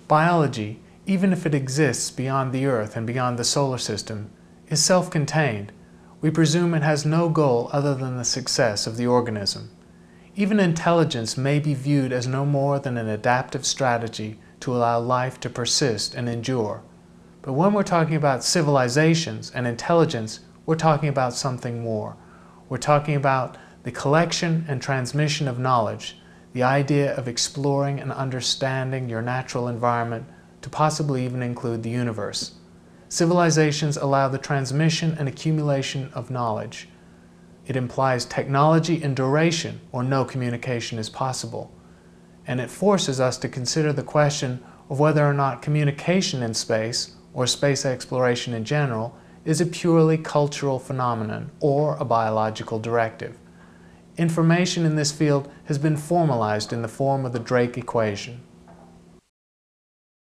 Biology, even if it exists beyond the Earth and beyond the solar system, is self-contained. We presume it has no goal other than the success of the organism. Even intelligence may be viewed as no more than an adaptive strategy to allow life to persist and endure. But when we're talking about civilizations and intelligence, we're talking about something more. We're talking about the collection and transmission of knowledge, the idea of exploring and understanding your natural environment to possibly even include the universe. Civilizations allow the transmission and accumulation of knowledge. It implies technology and duration, or no communication is possible. And it forces us to consider the question of whether or not communication in space, or space exploration in general, is a purely cultural phenomenon or a biological directive. Information in this field has been formalized in the form of the Drake equation.